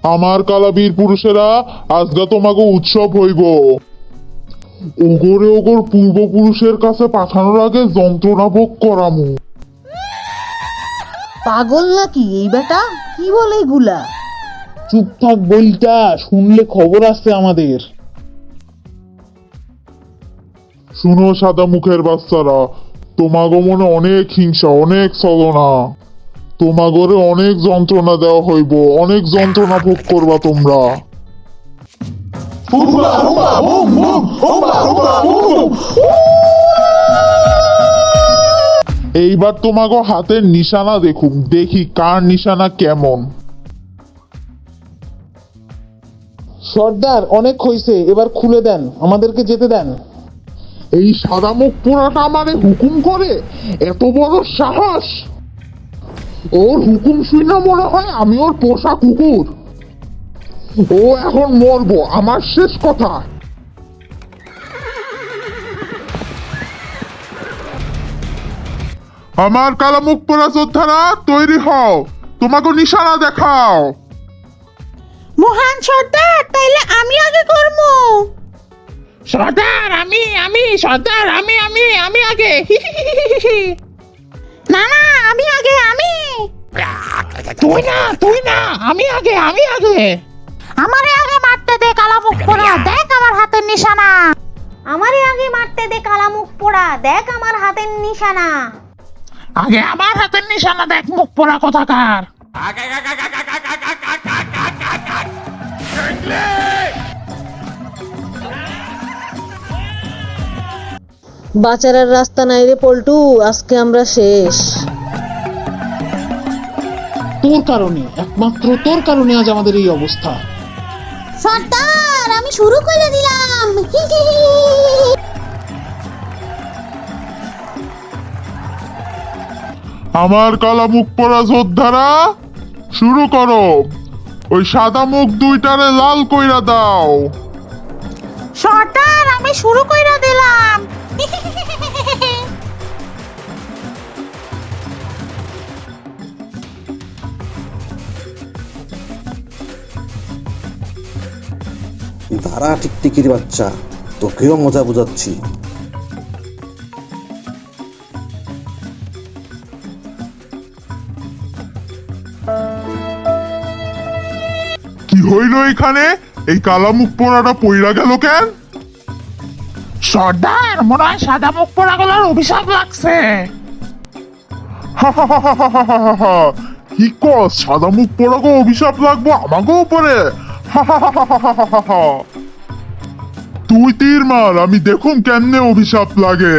আমার কালা বীর পুরুষেরা আজগা তোমাকে উৎসব হইব। ওগরে ওগর পূর্বপুরুষের কাছে পাঠানোর আগে যন্ত্রণা ভোগ করামু। পাগল নাকি এই বেটা? কি বলে এগুলা? চুপ থাক বইটা, শুনলে খবর আছে আমাদের। শুনো সাদা মুখের বাচ্চারা, তোমাগো মনে অনেক হিংসা, অনেক ছলনা। তোমাগরে অনেক যন্ত্রণা দেওয়া হইব, অনেক যন্ত্রণা ভোগ করবা তোমরা। এইবার তোমাগো হাতের নিশানা দেখুন, দেখি কার নিশানা কেমন। সর্দার অনেক হইছে, এবার খুলে দেন, আমাদেরকে যেতে দেন। এই সাদা মুখ পোড়াটা আমারে হুকুম করে, এত বড় সাহস! ওর হুকুম শুনে মনে হয় আমি ওর পোষা কুকুর। ও এখন মরবো, আমার শেষ কথা। আমার কালা মুখ পোড়া যোদ্ধারা তৈরি হও, তোমাকে নিশানা দেখাও। মহান সর্দার, তাইলে আমি আগে করবো। সর্দার সর্দার আমি আগে। না না, আমি আগে, আমি। তুই না আমি আগে। আমারে আগে মারতে দে কালা মুখ পোড়া, দেখ আমার হাতের নিশানা। আমারে আগে মারতে দে কালা মুখ পোড়া, দেখ আমার হাতের নিশানা। আগে আমার হাতের নিশানা দেখ, মুখ পোড়া কথাকার। বাঁচার আর রাস্তা নাই রে পল্টু, আজকে আমরা শেষ। তোর কারণে, একমাত্র তোর কারণে আজ আমাদের এই অবস্থা। সর্দার, আমি শুরু করে দিলাম। আমার কালা মুখ পোড়া যোদ্ধারা শুরু করো। ওই সাদা মুখ দুইটারে লাল কইরা দাও। সর্দার, আমি শুরু করে দিলাম। দাঁড়া টিকটিকির বাচ্চা, তোকেও মজা বুঝাচ্ছি। কি হইল এখানে? এই কালা মুখ পোড়াটা পইরা গেল কেন? সর্দার, মনে হয় সাদা মুখ পোড়া গুলোর অভিশাপ লাগছে। কি কস? সাদা মুখ পোড়াকে অভিশাপ লাগবো আমাকে উপরে? তুই তীর মার, আমি দেখুন কেমনে অভিশাপ লাগে।